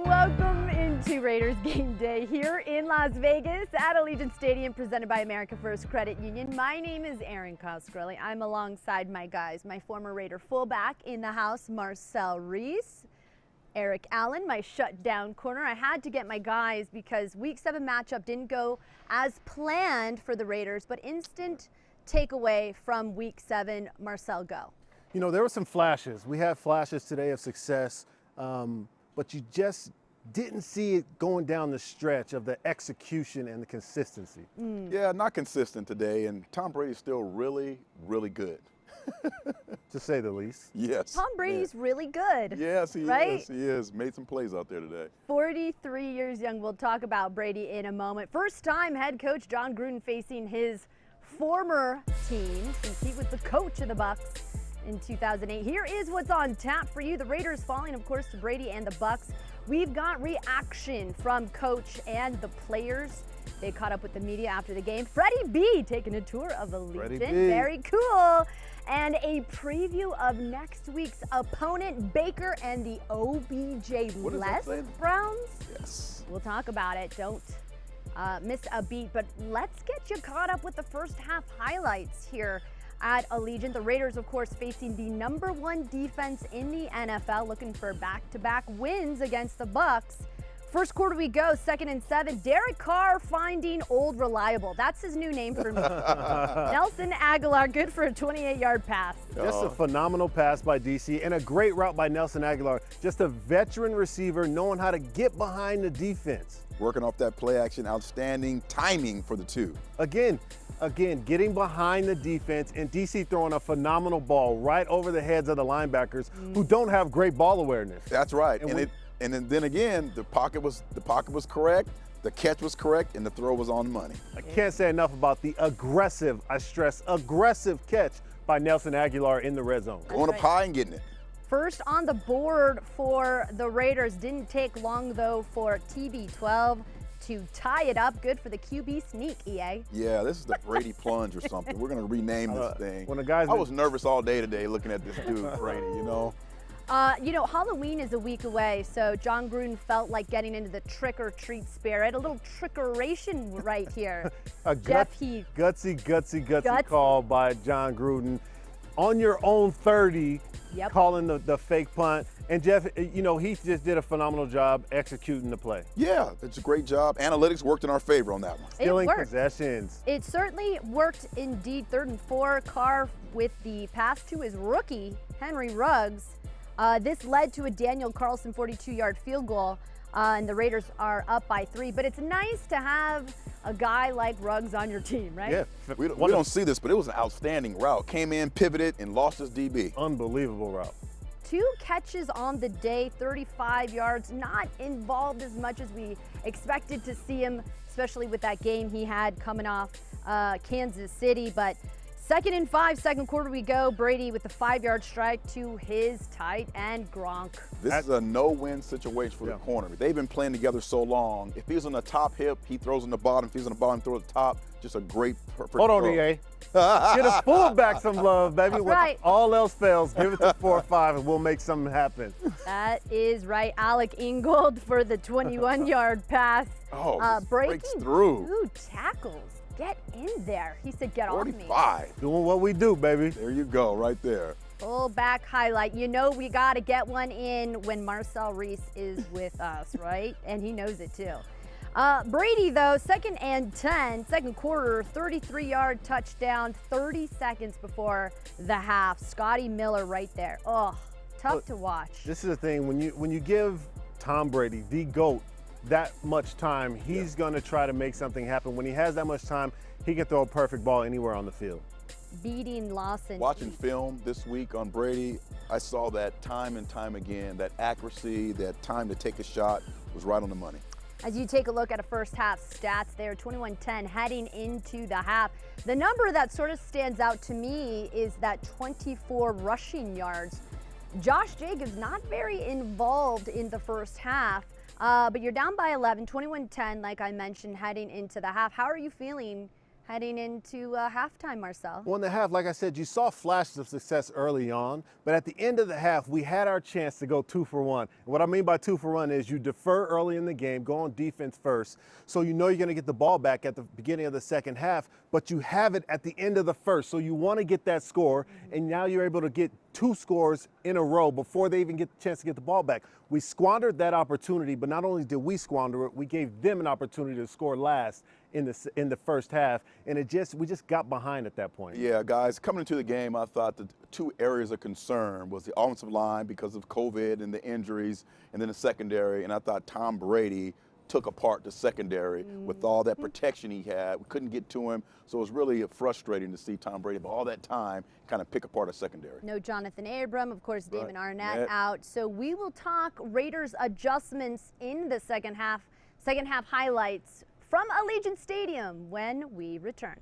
Welcome into Raiders game day here in Las Vegas at Allegiant Stadium, presented by America First Credit Union. My name is Erin Coscarelli. I'm alongside my guys, my former Raider fullback in the house, Marcel Reece, Eric Allen, my shutdown corner. I had to get my guys because Week 7 matchup didn't go as planned for the Raiders, but instant takeaway from Week 7. Marcel, go. You know, there were some flashes. We had flashes today of success, but you just didn't see it going down the stretch of the execution and the consistency. Yeah, not consistent today, and Tom Brady's still really, really good. To say the least. Yes. Tom Brady's really good. Yes, he right? is. He is. Made some plays out there today. 43 years young. We'll talk about Brady in a moment. First time head coach Jon Gruden facing his former team, since he was the coach of the Bucs in 2008. Here is what's on tap for you. The Raiders falling, of course, to Brady and the Bucs. We've got reaction from coach and the players. They caught up with the media after the game. Freddie B taking a tour of Allegiant. Very cool. And a preview of next week's opponent, Baker and the OBJ-less Browns. Yes. We'll talk about it. Don't miss a beat. But let's get you caught up with the first half highlights here at Allegiant. The Raiders, of course, facing the #1 defense in the NFL, looking for back-to-back wins against the Bucs. First quarter we go, 2nd and 7. Derek Carr finding old reliable. That's his new name for me. Nelson Agholor, good for a 28-yard pass. Just a phenomenal pass by DC and a great route by Nelson Agholor. Just a veteran receiver knowing how to get behind the defense. Working off that play action, outstanding timing for the two. Again, getting behind the defense, and DC throwing a phenomenal ball right over the heads of the linebackers who don't have great ball awareness. That's right. And then again, the pocket was correct, the catch was correct, and the throw was on money. I can't say enough about the aggressive, I stress, aggressive catch by Nelson Agholor in the red zone. Going up high and getting it. First on the board for the Raiders. Didn't take long, though, for TB12 to tie it up. Good for the QB sneak, EA. Yeah, this is the Brady plunge or something. We're going to rename this thing. I was nervous all day today looking at this dude, Brady, you know. Halloween is a week away, so Jon Gruden felt like getting into the trick-or-treat spirit. A little trickeration right here. Gutsy call by Jon Gruden. On your own 30, calling the fake punt. And Jeff, he just did a phenomenal job executing the play. Yeah, it's a great job. Analytics worked in our favor on that one. Stealing possessions. It certainly worked indeed. 3rd and 4, Carr with the pass to his rookie, Henry Ruggs. This led to a Daniel Carlson 42-yard field goal, and the Raiders are up by 3. But it's nice to have a guy like Ruggs on your team, right? Yeah, we don't see this, but it was an outstanding route. Came in, pivoted, and lost his DB. Unbelievable route. 2 catches on the day, 35 yards, not involved as much as we expected to see him, especially with that game he had coming off Kansas City. But 2nd and 5, second quarter we go. Brady with the 5-yard strike to his tight end, Gronk. This is a no-win situation for the corner. They've been playing together so long. If he's on the top hip, he throws on the bottom. If he's on the bottom, throws at the top. Just a great, perfect Hold on, EA. Get a fullback some love, baby. That's when right. all else fails, give it to 4 or 5, and we'll make something happen. That is right. Alec Ingold for the 21-yard pass. Breaks through. 2 tackles. Get in there. He said, get 45. off me. Doing what we do, baby. There you go, right there. Full back highlight. You know we got to get one in when Marcel Reece is with us, right? And he knows it too. Brady, though, 2nd and 10, second quarter, 33-yard touchdown, 30 seconds before the half. Scotty Miller right there. Oh, tough to watch. This is the thing. When you give Tom Brady, the GOAT, that much time, he's going to try to make something happen. When he has that much time, he can throw a perfect ball anywhere on the field. Beating Lawson. Watching film this week on Brady, I saw that time and time again. That accuracy, that time to take a shot was right on the money. As you take a look at a first half stats there, 21-10 heading into the half. The number that sort of stands out to me is that 24 rushing yards. Josh Jacobs not very involved in the first half, but you're down by 11, 21-10, like I mentioned, heading into the half. How are you feeling heading into halftime, Marcel. Well, in the half, like I said, you saw flashes of success early on, but at the end of the half, we had our chance to go 2 for 1. And what I mean by 2 for 1 is you defer early in the game, go on defense first, so you know you're going to get the ball back at the beginning of the second half, but you have it at the end of the first, so you want to get that score, and now you're able to get 2 scores in a row before they even get the chance to get the ball back. We squandered that opportunity, but not only did we squander it, we gave them an opportunity to score last in the first half, and we just got behind at that point. Yeah, guys, coming into the game, I thought the 2 areas of concern was the offensive line because of COVID and the injuries, and then the secondary, and I thought Tom Brady took apart the secondary with all that protection he had. We couldn't get to him, so it was really frustrating to see Tom Brady, but all that time, kind of pick apart a secondary. No Jonathan Abram, of course, Damon Arnett out. So we will talk Raiders adjustments in the second half highlights from Allegiant Stadium when we return.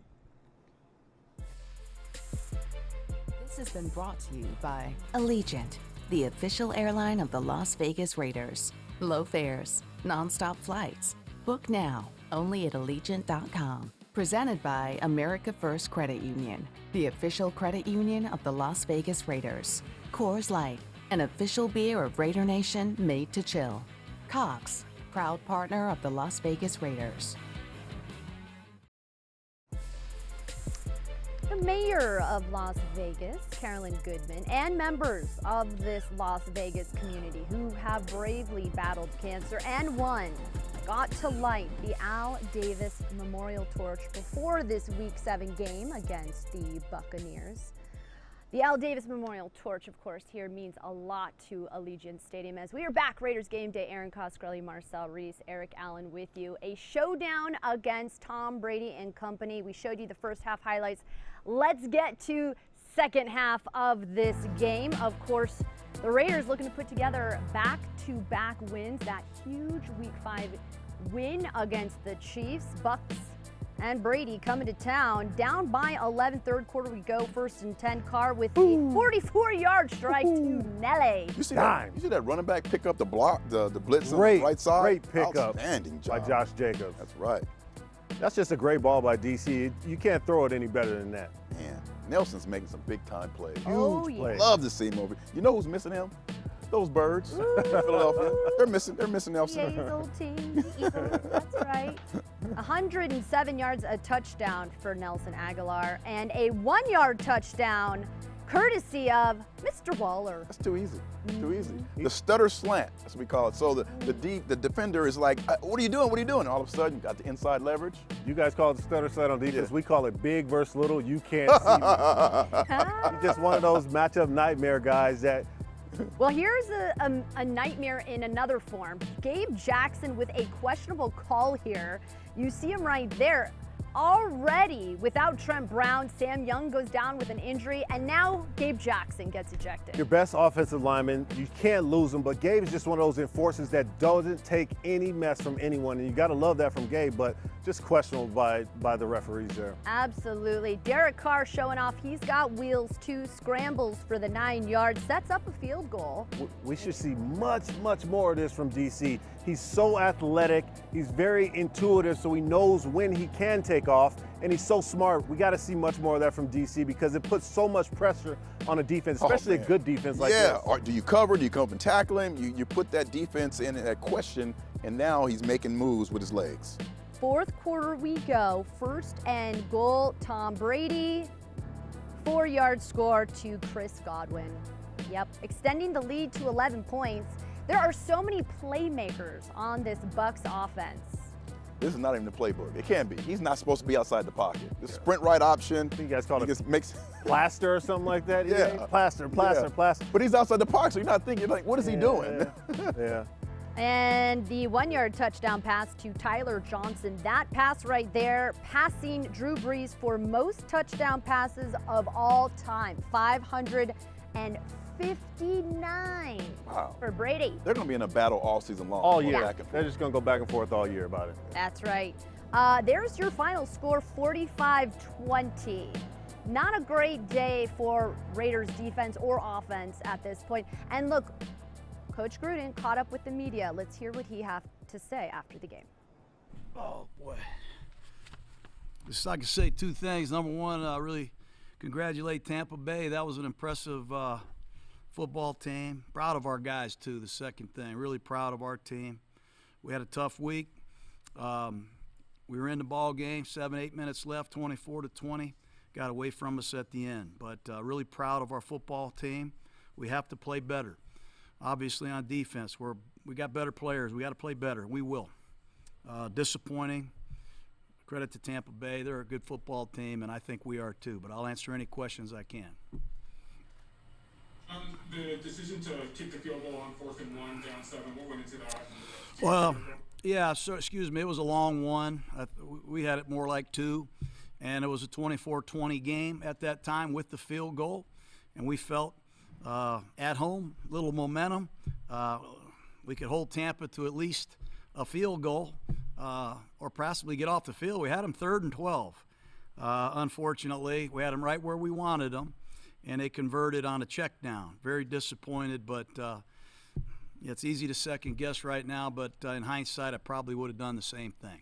This has been brought to you by Allegiant, the official airline of the Las Vegas Raiders. Low fares, nonstop flights. Book now, only at Allegiant.com. Presented by America First Credit Union, the official credit union of the Las Vegas Raiders. Coors Light, an official beer of Raider Nation made to chill. Cox, proud partner of the Las Vegas Raiders. The mayor of Las Vegas, Carolyn Goodman, and members of this Las Vegas community who have bravely battled cancer and won got to light the Al Davis Memorial Torch before this Week 7 game against the Buccaneers. The Al Davis Memorial Torch, of course, here means a lot to Allegiant Stadium as we are back. Raiders game day. Erin Coscarelli, Marcel, Reece, Eric Allen with you. A showdown against Tom Brady and company. We showed you the first half highlights. Let's get to second half of this game. Of course, the Raiders looking to put together back-to-back wins. That huge Week 5 win against the Chiefs. Bucs and Brady coming to town. Down by 11, third quarter we go. 1st and 10. Carr with the 44-yard strike to Nelly. You see that running back pick up the block, the blitz on the right side? Great pickup. Outstanding job by Josh Jacobs. That's right. That's just a great ball by DC. You can't throw it any better than that. Man, Nelson's making some big-time plays. Huge plays. Love to see him over. You know who's missing him? Those birds, Philadelphia. They're missing Nelson. The Eagles team, Eagles, that's right. 107 yards, a touchdown for Nelson Agholor, and a 1-yard touchdown courtesy of Mr. Waller. That's too easy. Too easy. The stutter slant, that's what we call it. So the defender is like, what are you doing? What are you doing? All of a sudden, you got the inside leverage. You guys call it the stutter slant on defense. Yeah. We call it big versus little. You can't see me. You're just one of those matchup nightmare guys that. Well, here's a nightmare in another form. Gabe Jackson with a questionable call here. You see him right there. Already without Trent Brown, Sam Young goes down with an injury, and now Gabe Jackson gets ejected. Your best offensive lineman, you can't lose him, but Gabe is just one of those enforcers that doesn't take any mess from anyone, and you got to love that from Gabe, but just questionable by the referees there. Absolutely. Derek Carr showing off he's got wheels too, scrambles for the 9 yards, sets up a field goal. We should see much more of this from DC. He's so athletic, he's very intuitive, so he knows when he can take off, and he's so smart. We got to see much more of that from DC because it puts so much pressure on a defense, especially a good defense like this. Yeah, do you cover? Do you come up and tackle him? You put that defense in that question, and now he's making moves with his legs. Fourth quarter we go. 1st and goal, Tom Brady. 4-yard score to Chris Godwin. Yep, extending the lead to 11 points. There are so many playmakers on this Bucs offense. This is not even the playbook. It can't be. He's not supposed to be outside the pocket. The sprint right option. I think you guys call it plaster or something like that. Yeah. Plaster. But he's outside the pocket, so you're not thinking, like, what is he doing? Yeah. And the 1-yard touchdown pass to Tyler Johnson. That pass right there, passing Drew Brees for most touchdown passes of all time. 559 for Brady. They're going to be in a battle all season long. All year. Yeah. They're just going to go back and forth all year about it. That's right. There's your final score, 45-20. Not a great day for Raiders defense or offense at this point. And look, Coach Gruden caught up with the media. Let's hear what he has to say after the game. Oh, boy. Just I can say two things. Number one, really congratulate Tampa Bay. That was an impressive football team. Proud of our guys, too, the second thing. Really proud of our team. We had a tough week. We were in the ball game, 7-8 minutes left, 24-20. Got away from us at the end. But really proud of our football team. We have to play better. Obviously on defense, we got better players. We got to play better. We will. Disappointing. Credit to Tampa Bay. They're a good football team, and I think we are too. But I'll answer any questions I can. The decision to kick the field goal on 4th and 1, down 7, what went into that? Well, yeah, so excuse me, it was a long one. We had it more like 2, and it was a 24-20 game at that time with the field goal, and we felt at home, little momentum. We could hold Tampa to at least a field goal or possibly get off the field. We had them 3rd and 12. Unfortunately, we had them right where we wanted them, and they converted on a check down. Very disappointed, but it's easy to second guess right now, but in hindsight, I probably would have done the same thing.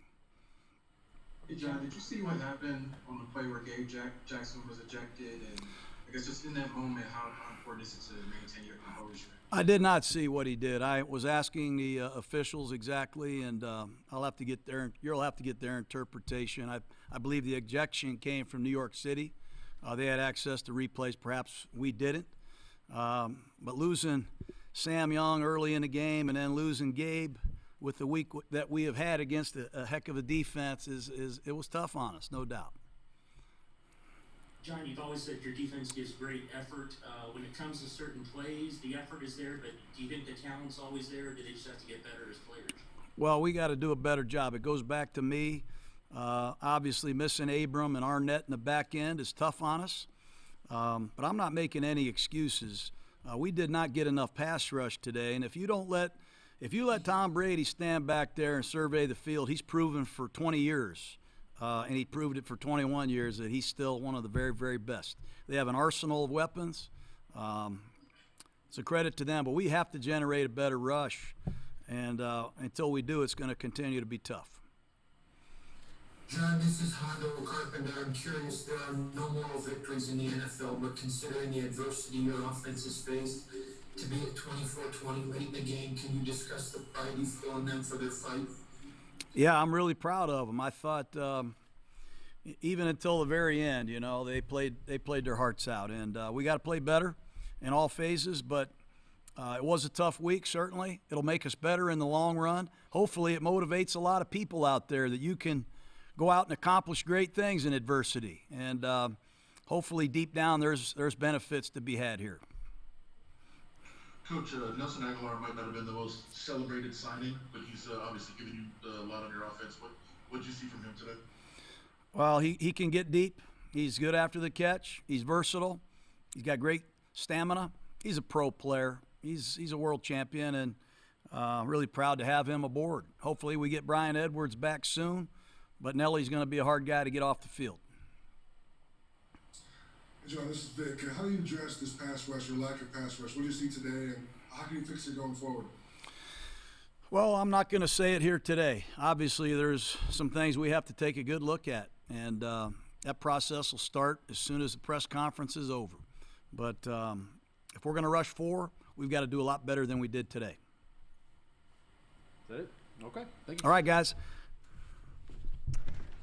Hey, John, did you see what happened on the play where Gabe Jackson was ejected? And I guess just in that moment, how important is it to maintain your composure? I did not see what he did. I was asking the officials exactly, and you'll have to get their interpretation. I believe the ejection came from New York City. They had access to replays. Perhaps we didn't. But losing Sam Young early in the game and then losing Gabe with the week that we have had against a heck of a defense it was tough on us, no doubt. John, you've always said your defense gives great effort. When it comes to certain plays, the effort is there, but do you think the talent's always there, or do they just have to get better as players? Well, we got to do a better job. It goes back to me. Obviously, missing Abram and Arnett in the back end is tough on us. But I'm not making any excuses. We did not get enough pass rush today, and if you let Tom Brady stand back there and survey the field, he's proven for 20 years. And he proved it for 21 years that he's still one of the very, very best. They have an arsenal of weapons. It's a credit to them, but we have to generate a better rush. And until we do, it's going to continue to be tough. John, this is Hondo Carpenter. I'm curious, there are no moral victories in the NFL, but considering the adversity your offense has faced, to be at 24-20 late in the game, can you discuss the pride you feel in them for their fight? Yeah, I'm really proud of them. I thought even until the very end, they played their hearts out, and we got to play better in all phases. But it was a tough week. Certainly, it'll make us better in the long run. Hopefully, it motivates a lot of people out there that you can go out and accomplish great things in adversity, and hopefully, deep down, there's benefits to be had here. Coach, Nelson Agholor might not have been the most celebrated signing, but he's obviously given you a lot on your offense. What did you see from him today? Well, he can get deep. He's good after the catch. He's versatile. He's got great stamina. He's a pro player. He's a world champion, and really proud to have him aboard. Hopefully we get Brian Edwards back soon, but Nelly's going to be a hard guy to get off the field. John, this is Vic. How do you address this pass rush or lack of pass rush? What do you see today, and how can you fix it going forward? Well, I'm not going to say it here today. Obviously, there's some things we have to take a good look at, and that process will start as soon as the press conference is over. But if we're going to rush 4, we've got to do a lot better than we did today. Is that it? Okay. Thank you. All right, guys.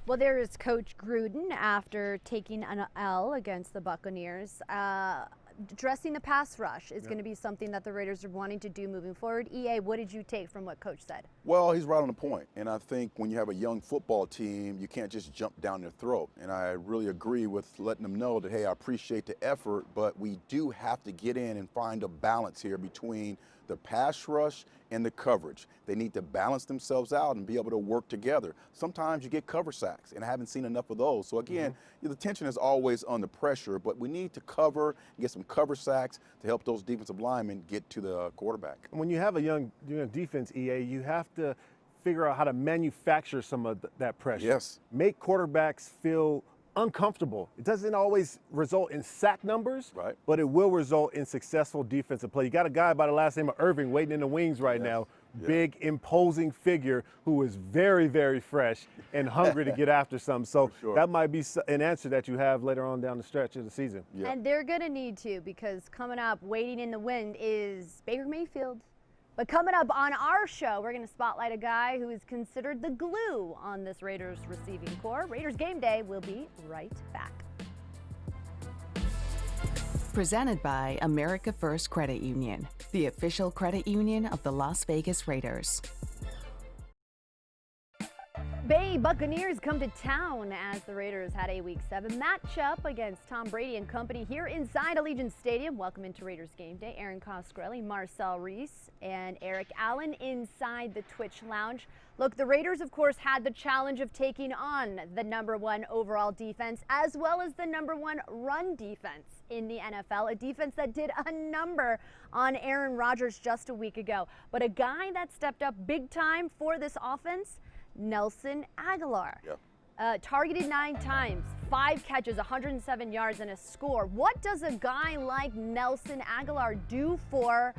Well, there is Coach Gruden after taking an L against the Buccaneers. Addressing the pass rush is going to be something that the Raiders are wanting to do moving forward. EA, what did you take from what Coach said? Well, he's right on the point. And I think when you have a young football team, you can't just jump down their throat. And I really agree with letting them know that, hey, I appreciate the effort, but we do have to get in and find a balance here between the pass rush and the coverage. They need to balance themselves out and be able to work together. Sometimes you get cover sacks, and I haven't seen enough of those. So again, the tension is always under pressure, but we need to cover and get some cover sacks to help those defensive linemen get to the quarterback. When you have a young defense, EA, you have to figure out how to manufacture some of that pressure. Yes. Make quarterbacks feel uncomfortable. It doesn't always result in sack numbers, but it will result in successful defensive play. You got a guy by the last name of Irving waiting in the wings right now, big, imposing figure who is very, very fresh and hungry to get after something. So that might be an answer that you have later on down the stretch of the season. Yeah. And they're going to need to, because coming up, waiting in the wind, is Baker Mayfield. But coming up on our show, we're going to spotlight a guy who is considered the glue on this Raiders receiving corps. Raiders Game Day will be right back. Presented by America First Credit Union, the official credit union of the Las Vegas Raiders. Bay Buccaneers come to town as the Raiders had a Week 7 matchup against Tom Brady and company here inside Allegiant Stadium. Welcome into Raiders Game Day. Erin Coscarelli, Marcel, Reece, and Eric Allen inside the Twitch Lounge. Look, the Raiders, of course, had the challenge of taking on the #1 overall defense as well as the #1 run defense in the NFL, a defense that did a number on Aaron Rodgers just a week ago. But a guy that stepped up big time for this offense, Nelson Agholor. Targeted 9 times, 5 catches, 107 yards, and a score. What does a guy like Nelson Agholor do for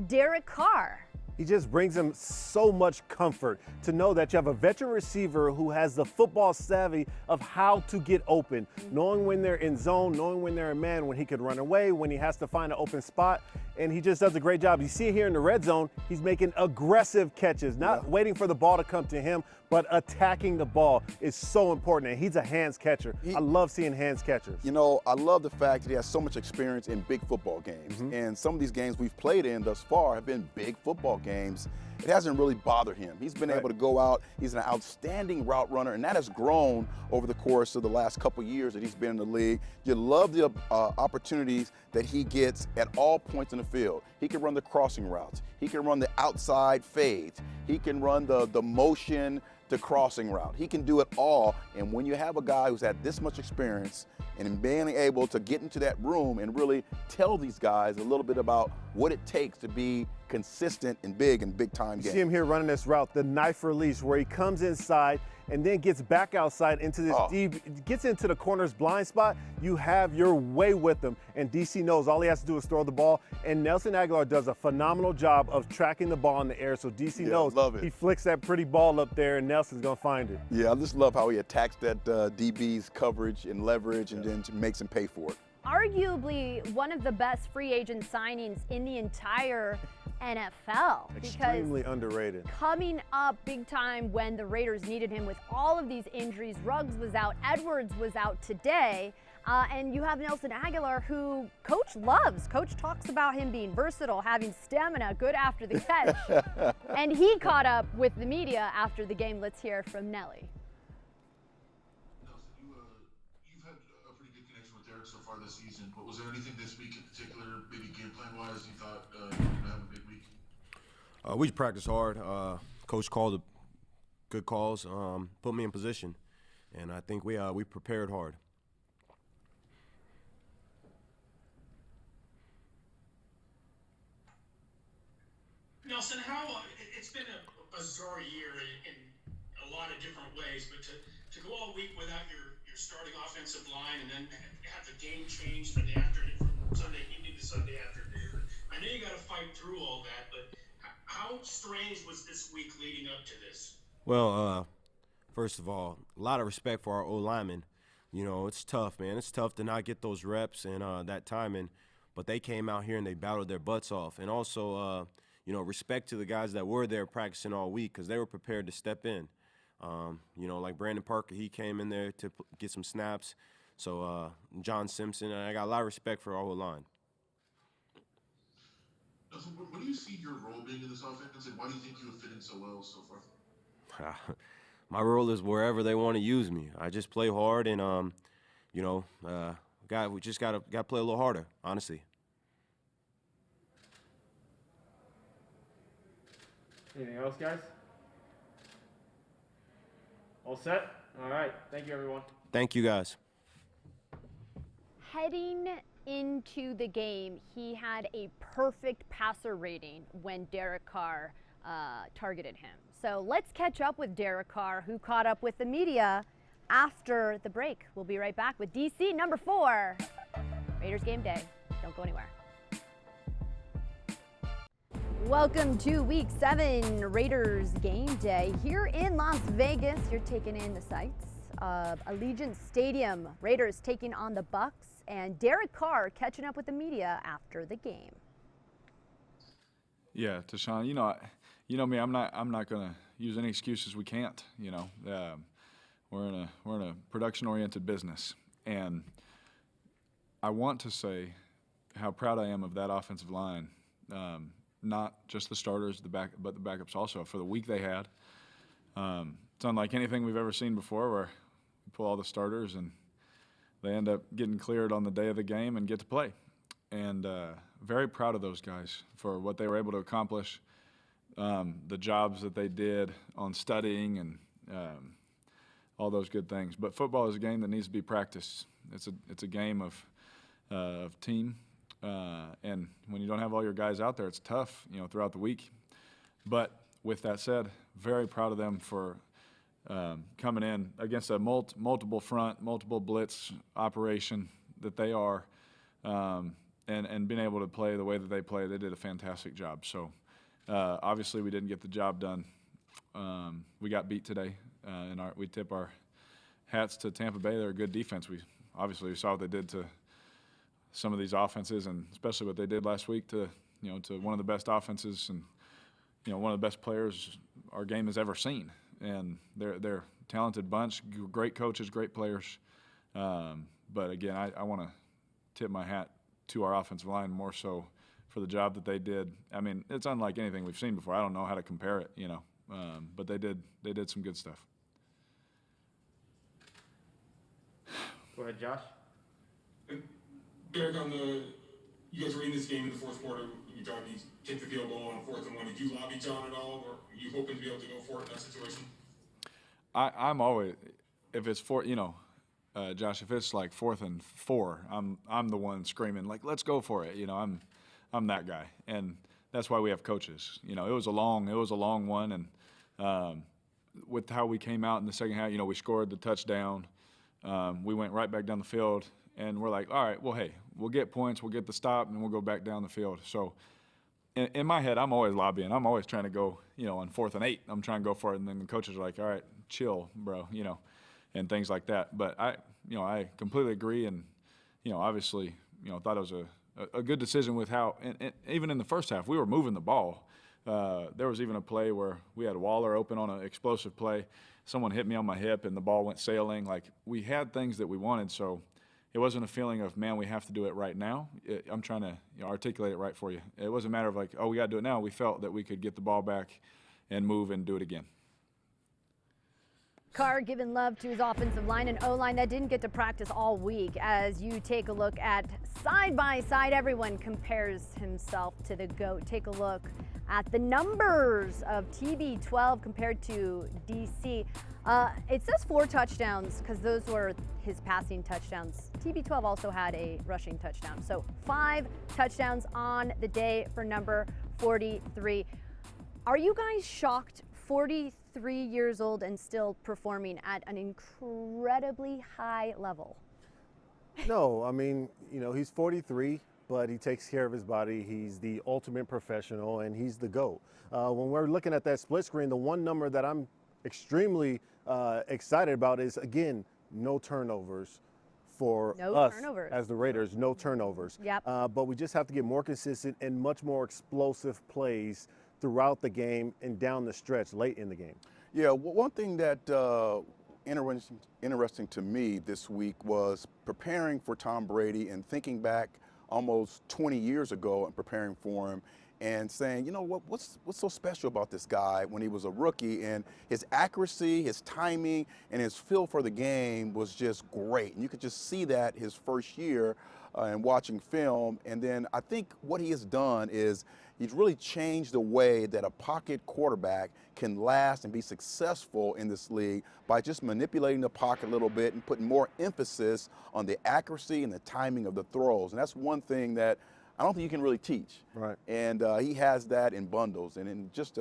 Derek Carr? He just brings him so much comfort to know that you have a veteran receiver who has the football savvy of how to get open, knowing when they're in zone, knowing when they're in man, when he could run away, when he has to find an open spot, and he just does a great job. You see it here in the red zone, he's making aggressive catches, not waiting for the ball to come to him, but attacking the ball is so important, and he's a hands catcher. I love seeing hands catchers. You know, I love the fact that he has so much experience in big football games, and some of these games we've played in thus far have been big football games. It hasn't really bothered him. He's been able to go out. He's an outstanding route runner, and that has grown over the course of the last couple years that he's been in the league. You love the opportunities that he gets at all points in the field. He can run the crossing routes. He can run the outside fades. He can run the motion to crossing route. He can do it all, and when you have a guy who's had this much experience and being able to get into that room and really tell these guys a little bit about what it takes to be consistent and big time games. You see him here running this route, the knife release, where he comes inside and then gets back outside into this deep, gets into the corner's blind spot. You have your way with him, and DC knows all he has to do is throw the ball, and Nelson Agholor does a phenomenal job of tracking the ball in the air, so DC knows he flicks that pretty ball up there, and Nelson's going to find it. Yeah, I just love how he attacks that DB's coverage and leverage and then makes him pay for it. Arguably one of the best free agent signings in the entire NFL. Extremely underrated. Coming up big time when the Raiders needed him with all of these injuries. Ruggs was out, Edwards was out today, and you have Nelson Agholor, who Coach loves. Coach talks about him being versatile, having stamina, good after the catch. And he caught up with the media after the game. Let's hear from Nelly. You've had a pretty good connection with Derek so far this season, but was there anything this week in particular, maybe game plan wise, you thought you were going to have a big week? We practiced hard. Coach called good calls, put me in position, and I think we prepared hard. Nelson, it's been a bizarre year in a lot of different ways, but to go all week without your starting offensive line and then have the game change from the afternoon, from Sunday evening to Sunday afternoon. I know you got to fight through all that, but how strange was this week leading up to this? Well, first of all, a lot of respect for our O-linemen. You know, it's tough, man. It's tough to not get those reps and that timing, but they came out here and they battled their butts off. And also, you know, respect to the guys that were there practicing all week because they were prepared to step in. You know, like Brandon Parker, he came in there to get some snaps. So John Simpson, I got a lot of respect for our whole line. What do you see your role being in this offense, and why do you think you have fit in so well so far? My role is wherever they want to use me. I just play hard, and you know, we just gotta play a little harder, honestly. Anything else, guys? All set? All right. Thank you, everyone. Thank you, guys. Heading into the game, he had a perfect passer rating when Derek Carr targeted him. So let's catch up with Derek Carr, who caught up with the media after the break. We'll be right back with DC number 4. Raiders Game Day. Don't go anywhere. Welcome to Week 7 Raiders game day here in Las Vegas. You're taking in the sights of Allegiant Stadium. Raiders taking on the Bucs, and Derek Carr catching up with the media after the game. Yeah, Tashawn, you know me. I'm not gonna use any excuses we can't. We're in a production-oriented business, and I want to say how proud I am of that offensive line. Not just the starters, but the backups also. For the week they had, it's unlike anything we've ever seen before, where we pull all the starters and they end up getting cleared on the day of the game and get to play. And very proud of those guys for what they were able to accomplish, the jobs that they did on studying and all those good things. But football is a game that needs to be practiced. It's a game of team. And when you don't have all your guys out there, it's tough, throughout the week. But with that said, very proud of them for coming in against a multiple front, multiple blitz operation that they are, and being able to play the way that they play. They did a fantastic job. So obviously we didn't get the job done. We got beat today, and we tip our hats to Tampa Bay. They're a good defense. We saw what they did to some of these offenses, and especially what they did last week to one of the best offenses and one of the best players our game has ever seen. And they're a talented bunch, great coaches, great players. But again, I want to tip my hat to our offensive line more so for the job that they did. I mean, it's unlike anything we've seen before. I don't know how to compare it, but they did some good stuff. Go ahead, Josh. Derek, you guys were in this game in the fourth quarter. You tried to kick the field goal on 4th and 1. Did you lobby John at all, or are you hoping to be able to go for it in that situation? I'm always, if it's Josh, if it's like 4th and 4, I'm the one screaming like, let's go for it. I'm that guy, and that's why we have coaches. It was a long one, and with how we came out in the second half, we scored the touchdown. We went right back down the field. And we're like, all right, well, hey, we'll get points, we'll get the stop, and we'll go back down the field. So in my head, I'm always lobbying. I'm always trying to go, on 4th and 8. I'm trying to go for it, and then the coaches are like, all right, chill, bro, and things like that. But I completely agree, and obviously, thought it was a good decision with how, and even in the first half, we were moving the ball. There was even a play where we had Waller open on an explosive play. Someone hit me on my hip, and the ball went sailing. Like, we had things that we wanted, so it wasn't a feeling of, man, we have to do it right now. I'm trying to articulate it right for you. It wasn't a matter of like, oh, we got to do it now. We felt that we could get the ball back and move and do it again. Carr giving love to his offensive line and O-line that didn't get to practice all week. As you take a look at side by side, everyone compares himself to the GOAT. Take a look at the numbers of TB12 compared to DC. It says 4 touchdowns because those were his passing touchdowns. TB12 also had a rushing touchdown. So 5 touchdowns on the day for number 43. Are you guys shocked? 43 years old and still performing at an incredibly high level. No, I mean, he's 43, but he takes care of his body. He's the ultimate professional, and he's the GOAT. When we're looking at that split screen, the one number that I'm extremely excited about is, again, no turnovers for us as the Raiders, no turnovers. Yep. But we just have to get more consistent and much more explosive plays throughout the game and down the stretch late in the game. Yeah, one thing that interesting to me this week was preparing for Tom Brady and thinking back almost 20 years ago and preparing for him and saying, what's so special about this guy when he was a rookie, and his accuracy, his timing, and his feel for the game was just great. And you could just see that his first year and watching film. And then I think what he has done is he's really changed the way that a pocket quarterback can last and be successful in this league by just manipulating the pocket a little bit and putting more emphasis on the accuracy and the timing of the throws. And that's one thing that I don't think you can really teach. Right. And he has that in bundles. And in just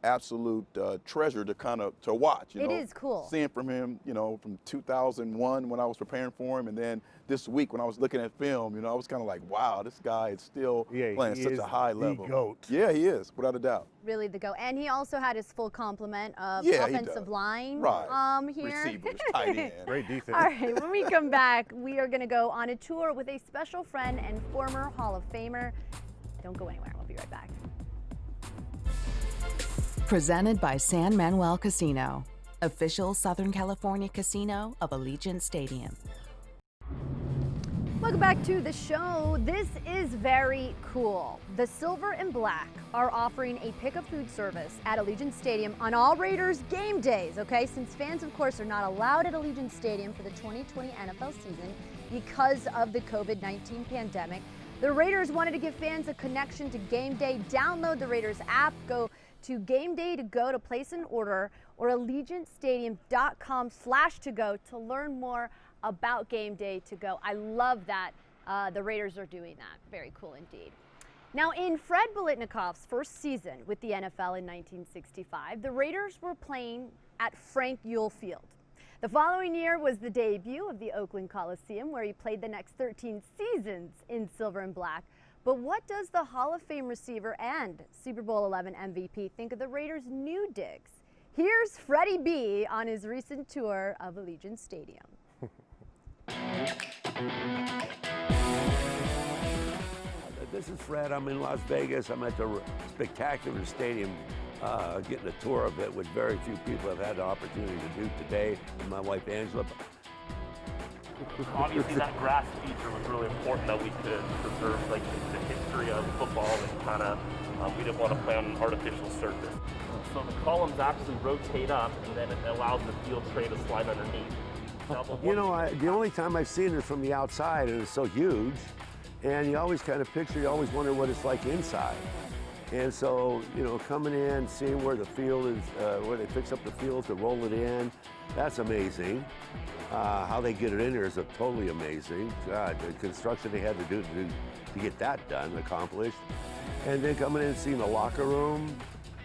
absolute treasure to to watch. It is cool. Seeing from him, from 2001 when I was preparing for him, and then this week when I was looking at film, I was kind of like, wow, this guy is still playing such a high level. The GOAT. Yeah, he is, without a doubt. Really the go. And he also had his full complement of Yeah, offensive line here. Receivers, tight end. Great defense. All right, when we come back, we are going to go on a tour with a special friend and former Hall of Famer. Don't go anywhere. We'll be right back. Presented by San Manuel Casino, official Southern California casino of Allegiant Stadium. Welcome back to the show. This is very cool. The Silver and Black are offering a pick-up food service at Allegiant Stadium on all Raiders game days, okay? Since fans, of course, are not allowed at Allegiant Stadium for the 2020 NFL season because of the COVID-19 pandemic, the Raiders wanted to give fans a connection to game day. Download the Raiders app, go to Game Day to Go to place an order, or AllegiantStadium.com/to-go to learn more about Game Day to Go. I love that the Raiders are doing that. Very cool indeed. Now, in Fred Biletnikoff's first season with the NFL in 1965, the Raiders were playing at Frank Ewell Field. The following year was the debut of the Oakland Coliseum, where he played the next 13 seasons in silver and black. But what does the Hall of Fame receiver and Super Bowl XI MVP think of the Raiders' new digs? Here's Freddie B on his recent tour of Allegiant Stadium. This is Fred. I'm in Las Vegas. I'm at the spectacular stadium, getting a tour of it, which very few people have had the opportunity to do today. And my wife Angela. Obviously, that grass feature was really important that we could preserve like the history of football, and kind of we didn't want to play on an artificial surface. So the columns actually rotate up, and then it allows the field tray to slide underneath. The only time I've seen it from the outside, and it's so huge, and you always kind of picture, you always wonder what it's like inside. And so, coming in, seeing where the field is, where they fix up the field to roll it in, that's amazing. How they get it in there is totally amazing. God, the construction they had to do to get that done, accomplished. And then coming in and seeing the locker room,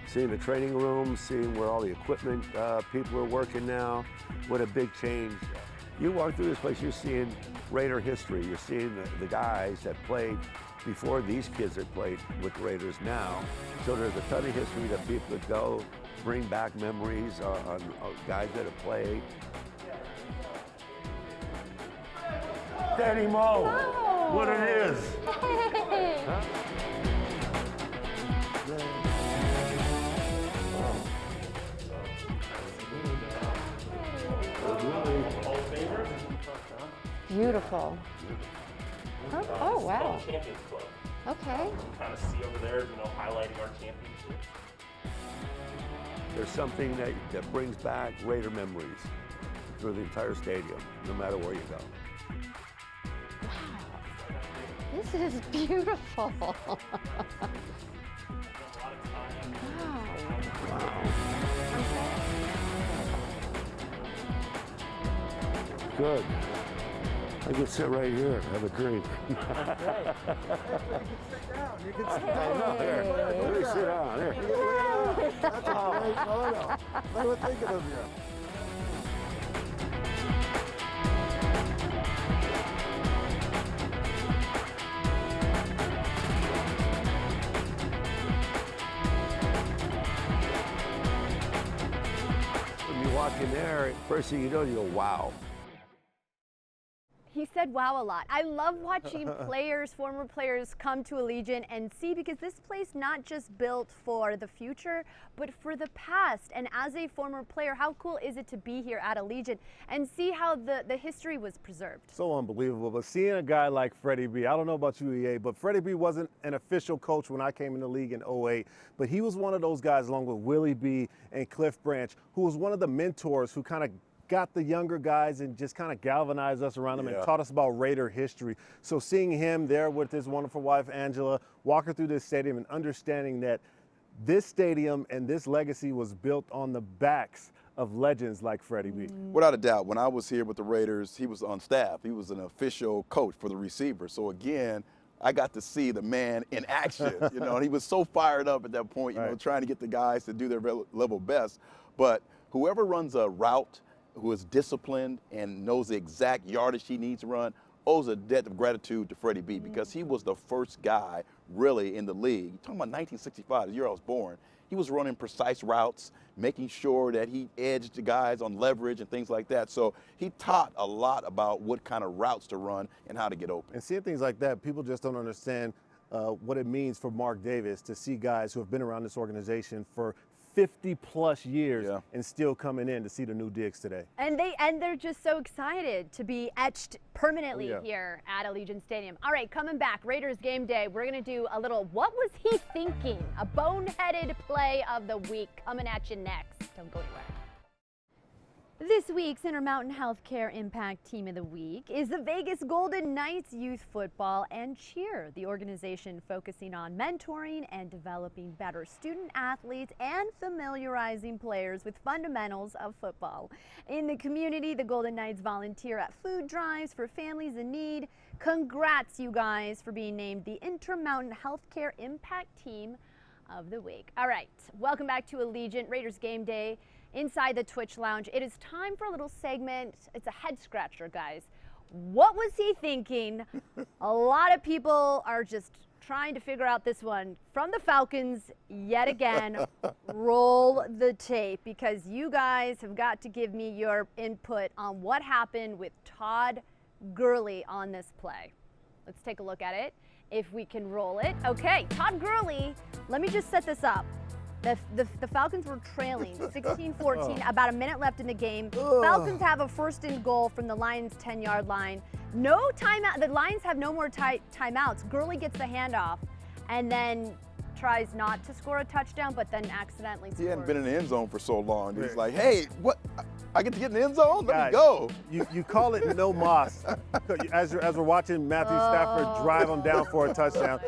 seeing the training room, seeing where all the equipment people are working now. What a big change. You walk through this place, you're seeing Raider history. You're seeing the guys that played before these kids that played with the Raiders now. So there's a ton of history that people could go, bring back memories on guys that have played. Danny Mo, what it is. Hey. Huh? Beautiful. Oh, wow. Champions Club. Okay. You kind of see over there, highlighting our championship. There's something that brings back Raider memories through the entire stadium, no matter where you go. Wow. This is beautiful. Wow. Good. I can sit right here, have a drink. You can sit down. I know, here. Let me sit down, here. That's a great photo. They were thinking of you. When you walk in there, first thing you know, you go, wow. He said wow a lot. I love watching players, former players, come to Allegiant and see, because this place not just built for the future, but for the past. And as a former player, how cool is it to be here at Allegiant and see how the history was preserved? So unbelievable. But seeing a guy like Freddie B, I don't know about you, EA, but Freddie B wasn't an official coach when I came in the league in 08, but he was one of those guys, along with Willie B and Cliff Branch, who was one of the mentors who kind of got the younger guys and just kind of galvanized us around them and taught us about Raider history. So seeing him there with his wonderful wife, Angela, walking through this stadium and understanding that this stadium and this legacy was built on the backs of legends like Freddie B. Without a doubt, when I was here with the Raiders, he was on staff. He was an official coach for the receivers. So again, I got to see the man in action, you know, and he was so fired up at that point, you know, trying to get the guys to do their level best. But whoever runs a route, who is disciplined and knows the exact yardage he needs to run, owes a debt of gratitude to Freddie B, because he was the first guy really in the league. You're talking about 1965, the year I was born. He was running precise routes, making sure that he edged the guys on leverage and things like that. So he taught a lot about what kind of routes to run and how to get open. And seeing things like that, people just don't understand what it means for Mark Davis to see guys who have been around this organization for 50+ years and still coming in to see the new digs today. And they're just so excited to be etched permanently here at Allegiant Stadium. All right, coming back, Raiders game day. We're going to do a little what was he thinking? A boneheaded play of the week coming at you next. Don't go anywhere. This week's Intermountain Healthcare Impact Team of the Week is the Vegas Golden Knights Youth Football and Cheer, the organization focusing on mentoring and developing better student athletes and familiarizing players with fundamentals of football. In the community, the Golden Knights volunteer at food drives for families in need. Congrats, you guys, for being named the Intermountain Healthcare Impact Team of the Week. All right, welcome back to Allegiant Raiders Game Day. Inside the Twitch Lounge, it is time for a little segment. It's a head scratcher, guys. What was he thinking? A lot of people are just trying to figure out this one. From the Falcons, yet again, roll the tape, because you guys have got to give me your input on what happened with Todd Gurley on this play. Let's take a look at it, if we can roll it. Okay, Todd Gurley, let me just set this up. The Falcons were trailing 16-14, about a minute left in the game. Falcons have a 1st and goal from the Lions' 10-yard line. No timeout. The Lions have no more timeouts. Gurley gets the handoff and then tries not to score a touchdown, but then accidentally scores. He hadn't been in the end zone for so long. He's like, hey, what? I get to get in the end zone? Let me go. You call it no moss. As we're watching Matthew Stafford drive him down for a touchdown.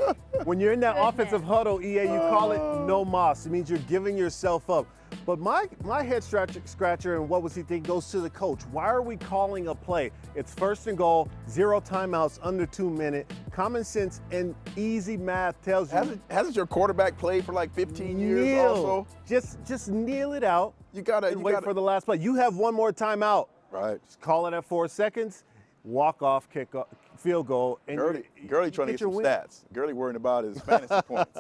When you're in that offensive huddle, EA, you call it no moss. It means you're giving yourself up. But my head scratcher and what was he thinking goes to the coach. Why are we calling a play? It's 1st and goal, 0 timeouts, under 2 minutes. Common sense and easy math tells you. Hasn't your quarterback played for like 15 years also? Just kneel it out. You gotta wait for the last play. You have one more timeout. Right. Just call it at 4 seconds. Walk off, kick off, field goal. And Gurley trying to get some stats. Gurley worrying about his fantasy points.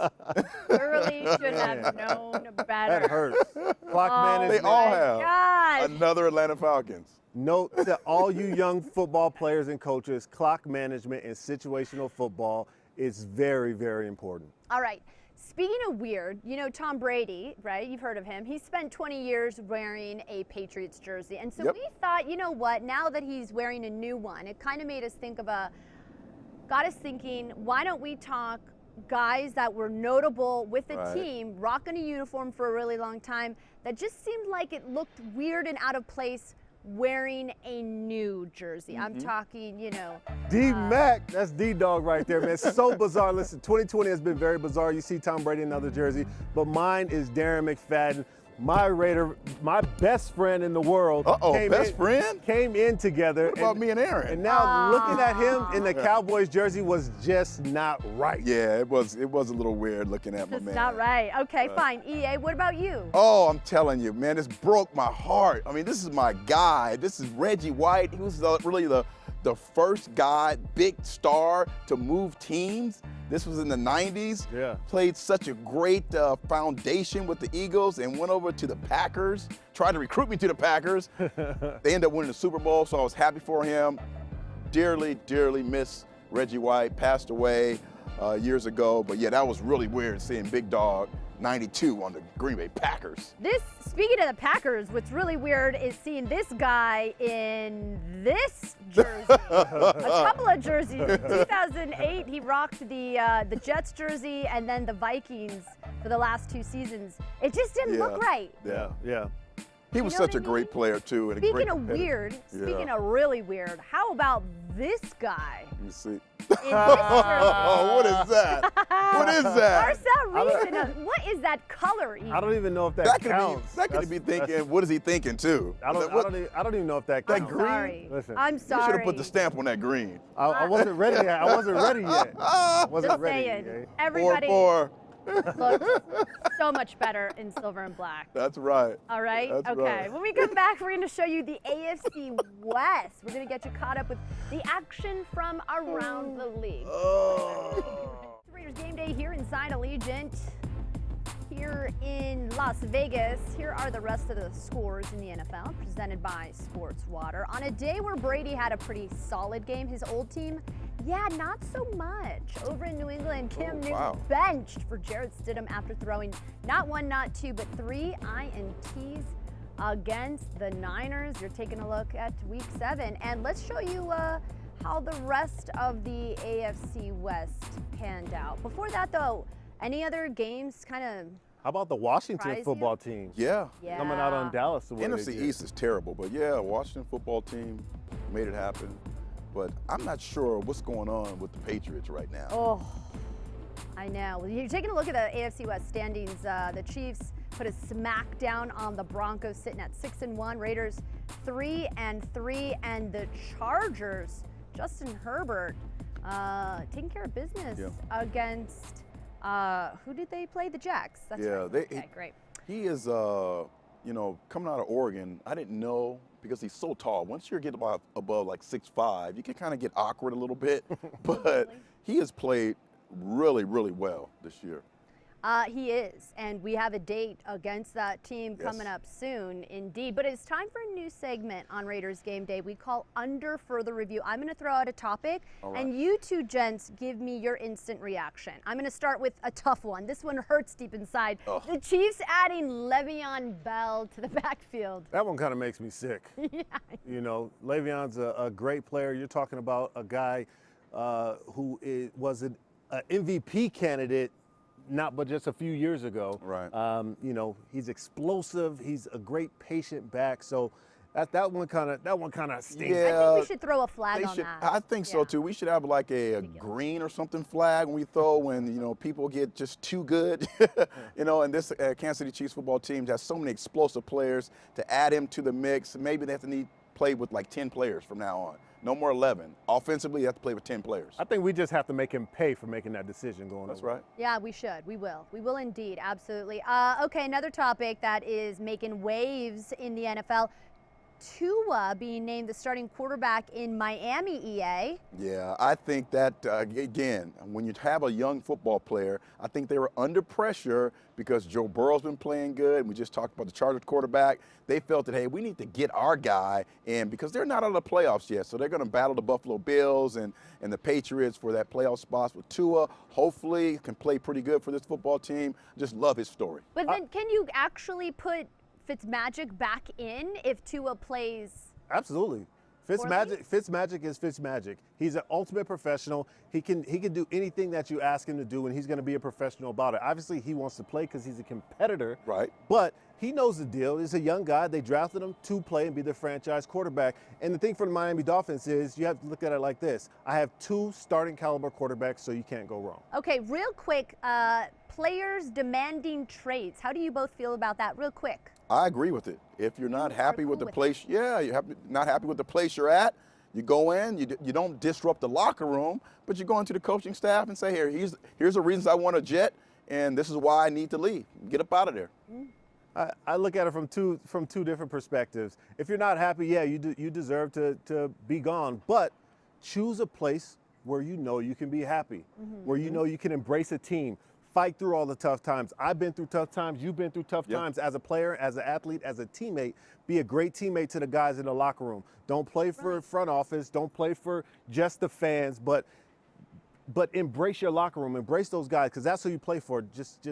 Gurley should have known better. That hurts. Clock management. They all have. Another Atlanta Falcons. Note that all you young football players and coaches, clock management and situational football is very, very important. All right. Speaking of weird, you know Tom Brady, right? You've heard of him. He spent 20 years wearing a Patriots jersey. And so we thought, you know what, now that he's wearing a new one, it kind of made us think of got us thinking, why don't we talk guys that were notable with the team, rocking a uniform for a really long time, that just seemed like it looked weird and out of place wearing a new jersey. I'm talking, you know. D-Mac, that's D-Dog right there, man. It's so bizarre. Listen, 2020 has been very bizarre. You see Tom Brady in another jersey, but mine is Darren McFadden. My Raider, my best friend in the world. Came in together. What about me and Aaron? And now looking at him in the Cowboys jersey was just not right. Yeah, it was a little weird looking at my man. Not right. Okay, fine. EA, what about you? Oh, I'm telling you, man, this broke my heart. I mean, this is my guy. This is Reggie White. He was really the first guy, big star, to move teams. This was in the 90s. Yeah. Played such a great foundation with the Eagles and went over to the Packers, tried to recruit me to the Packers. They ended up winning the Super Bowl, so I was happy for him. Dearly, dearly miss Reggie White. Passed away years ago. But yeah, that was really weird seeing Big Dog 92 on the Green Bay Packers. Speaking of the Packers, what's really weird is seeing this guy in this jersey. A couple of jerseys. In 2008, he rocked the Jets jersey and then the Vikings for the last 2 seasons. It just didn't look right. Yeah. He was such a great player, too. And Speaking of weird, speaking of really weird, how about this guy? Let me see. Oh, what is that? What is that? Marcel Reece, what is that color even? I don't even know if that counts. That could be thinking, what is he thinking, too? I don't even know if that counts. That green? Sorry. Listen, I'm sorry. You should have put the stamp on that green. I wasn't ready yet. I wasn't ready yet. Just saying. Everybody looks so much better in silver and black. That's right. All right? That's okay. right. When we come back, we're going to show you the AFC West. We're going to get you caught up with the action from around the league. Raiders game day here inside Allegiant. Here in Las Vegas, here are the rest of the scores in the NFL, presented by Sports Water. On a day where Brady had a pretty solid game, his old team, not so much. Over in New England, Cam Newton benched for Jarrett Stidham after throwing not one, not two, but 3 INTs against the Niners. You're taking a look at Week 7, and let's show you how the rest of the AFC West panned out. Before that, though, any other games kind of How about the Washington surprise football you? team? Yeah. Coming out on Dallas the way NFC they did. East is terrible, but yeah, Washington football team made it happen. But I'm not sure what's going on with the Patriots right now. Oh, I know. Well, you're taking a look at the AFC West standings. The Chiefs put a smack down on the Broncos, sitting at 6-1. Raiders 3-3, and the Chargers, Justin Herbert, taking care of business against. Who did they play? The Jacks. That's right. Okay, great. He is, coming out of Oregon. I didn't know because he's so tall. Once you get above like 6'5", you can kind of get awkward a little bit. But he has played really, really well this year. He is, and we have a date against that team coming up soon, indeed. But it's time for a new segment on Raiders Game Day we call Under Further Review. I'm going to throw out a topic, and you two gents give me your instant reaction. I'm going to start with a tough one. This one hurts deep inside. The Chiefs adding Le'Veon Bell to the backfield. That one kind of makes me sick. You know, Le'Veon's a great player. You're talking about a guy who was an MVP candidate but just a few years ago. Right. You know, he's explosive. He's a great patient back. So that one kind of stinks. Yeah, I think we should throw a flag on that. I think so too. We should have like a green or something flag when we throw when people get just too good. And this Kansas City Chiefs football team has so many explosive players. To add him to the mix, maybe they have to play with like 10 players from now on. No more 11. Offensively, you have to play with 10 players. I think we just have to make him pay for making that decision going That's over. right. Yeah, we should. We will. We will indeed. Absolutely. Okay, another topic that is making waves in the NFL. Tua being named the starting quarterback in Miami, EA. Yeah, I think that, again, when you have a young football player, I think they were under pressure because Joe Burrow's been playing good. We just talked about the Chargers quarterback. They felt that, hey, we need to get our guy in because they're not out of the playoffs yet. So they're going to battle the Buffalo Bills and the Patriots for that playoff spot with Tua. Hopefully can play pretty good for this football team. Just love his story. But then can you actually put Fitzmagic back in if Tua plays? Absolutely. Fitzmagic is Fitzmagic. He's an ultimate professional. He can do anything that you ask him to do, and he's going to be a professional about it. Obviously, he wants to play because he's a competitor. Right. But he knows the deal. He's a young guy. They drafted him to play and be the franchise quarterback. And the thing for the Miami Dolphins is you have to look at it like this. I have 2 starting caliber quarterbacks, so you can't go wrong. Okay, real quick, players demanding trades. How do you both feel about that? Real quick. I agree with it. If you're not happy with the place, not happy with the place you're at, you go in, you don't disrupt the locker room, but you go into the coaching staff and say, here's the reasons I want a jet, and this is why I need to leave. Get up out of there. I look at it from two different perspectives. If you're not happy, you deserve to be gone, but choose a place where you know you can be happy, where you know you can embrace a team. Fight through all the tough times. I've been through tough times. You've been through tough times as a player, as an athlete, as a teammate. Be a great teammate to the guys in the locker room. Don't play for front office. Don't play for just the fans, but embrace your locker room. Embrace those guys because that's who you play for. Just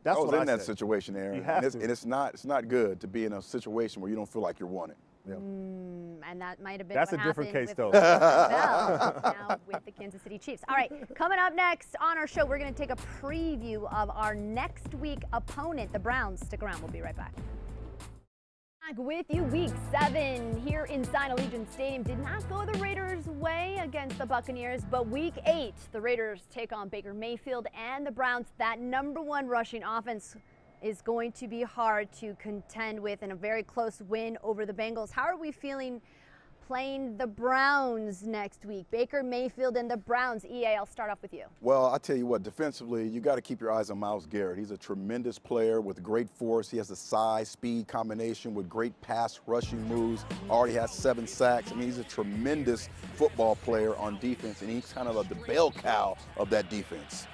that's what I was in that said. situation, Aaron. You have and it's not good to be in a situation where you don't feel like you're wanted. And that might have been That's what a different happened case, with though. Bell, now with the Kansas City Chiefs. All right, coming up next on our show, we're going to take a preview of our next week opponent, the Browns. Stick around. We'll be right back. Back with you, week 7 here inside Allegiant Stadium. Did not go the Raiders' way against the Buccaneers, but week 8, the Raiders take on Baker Mayfield and the Browns. That #1 rushing offense is going to be hard to contend with, in a very close win over the Bengals. How are we feeling playing the Browns next week? Baker Mayfield and the Browns. EA, I'll start off with you. Well, I tell you what, defensively, you got to keep your eyes on Myles Garrett. He's a tremendous player with great force. He has the size, speed combination with great pass rushing moves. Already has 7 sacks. I mean, he's a tremendous football player on defense, and he's kind of the bell cow of that defense.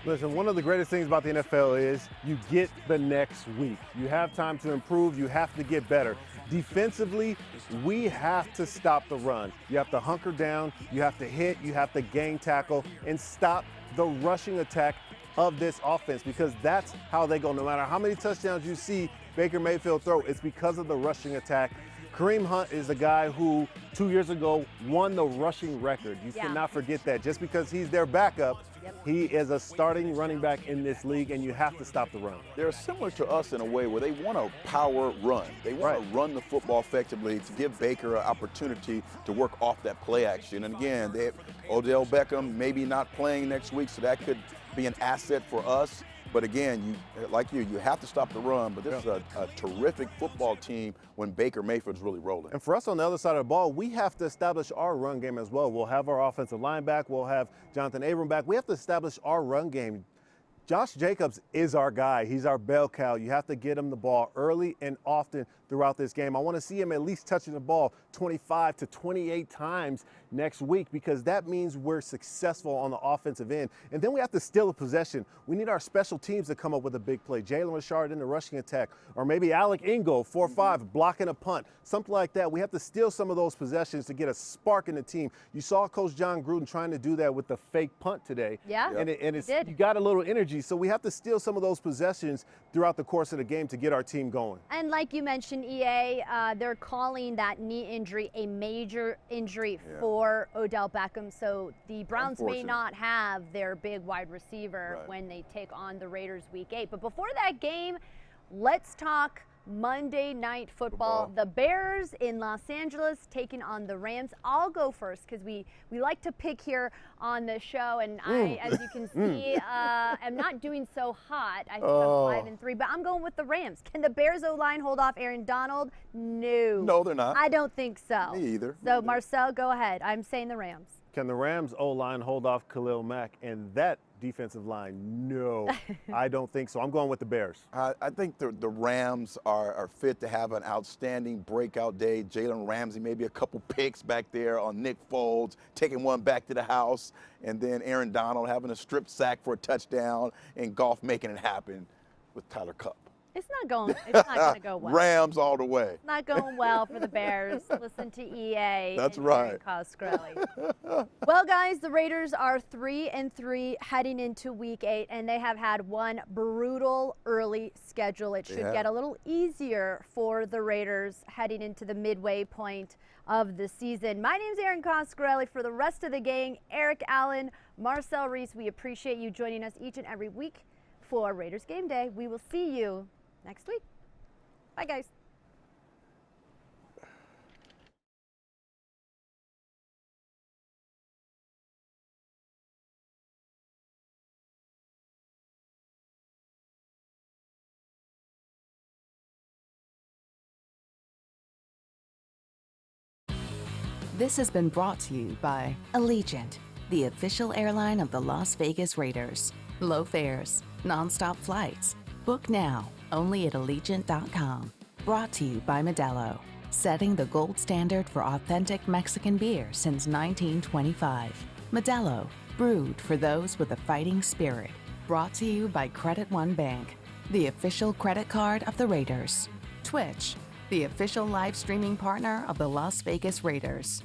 Listen, one of the greatest things about the NFL is you get the next week. You have time to improve. You have to get better. Defensively, we have to stop the run. You have to hunker down. You have to hit. You have to gang tackle and stop the rushing attack of this offense, because that's how they go. No matter how many touchdowns you see Baker Mayfield throw, it's because of the rushing attack. Kareem Hunt is a guy who 2 years ago won the rushing record. You cannot forget that. Just because he's their backup, he is a starting running back in this league, and you have to stop the run. They're similar to us in a way where they want a power run. They want to run the football effectively to give Baker an opportunity to work off that play action. And again, Odell Beckham maybe not playing next week, so that could be an asset for us. But again, you have to stop the run. But this is a terrific football team when Baker Mayfield's really rolling. And for us on the other side of the ball, we have to establish our run game as well. We'll have our offensive line back. We'll have Jonathan Abram back. We have to establish our run game. Josh Jacobs is our guy. He's our bell cow. You have to get him the ball early and often throughout this game. I want to see him at least touching the ball 25 to 28 times next week, because that means we're successful on the offensive end. And then we have to steal a possession. We need our special teams to come up with a big play. Jalen Richard in the rushing attack, or maybe Alec Ingo, 4-5, blocking a punt, something like that. We have to steal some of those possessions to get a spark in the team. You saw Coach John Gruden trying to do that with the fake punt today. Yeah, and you got a little energy. So we have to steal some of those possessions throughout the course of the game to get our team going. And like you mentioned, EA, they're calling that knee injury a major injury for Odell Beckham. So the Browns may not have their big wide receiver when they take on the Raiders week 8. But before that game, let's talk Monday Night Football. The Bears in Los Angeles taking on the Rams. I'll go first because we like to pick here on the show, and I, as you can see, am not doing so hot. I think I'm 5-3, but I'm going with the Rams. Can the Bears O-line hold off Aaron Donald? No. No, they're not. I don't think so. Me either. So, Marcel, go ahead. I'm saying the Rams. Can the Rams O-line hold off Khalil Mack and that defensive line? No, I don't think so. I'm going with the Bears. I think the Rams are fit to have an outstanding breakout day. Jalen Ramsey, maybe a couple picks back there on Nick Foles, taking one back to the house, and then Aaron Donald having a strip sack for a touchdown, and Goff making it happen with Tyler Cupp. It's not going to go well. Rams all the way. It's not going well for the Bears. Listen to EA. That's and right. Erin Coscarelli. Well, guys, the Raiders are 3-3 heading into week 8, and they have had one brutal early schedule. It should get a little easier for the Raiders heading into the midway point of the season. My name's Erin Coscarelli. For the rest of the gang, Eric Allen, Marcel, Reece, we appreciate you joining us each and every week for Raiders Game Day. We will see you next week. Bye, guys. This has been brought to you by Allegiant, the official airline of the Las Vegas Raiders. Low fares, nonstop flights. Book now, only at Allegiant.com. Brought to you by Modelo, setting the gold standard for authentic Mexican beer since 1925. Modelo, brewed for those with a fighting spirit. Brought to you by Credit One Bank, the official credit card of the Raiders. Twitch, the official live streaming partner of the Las Vegas Raiders.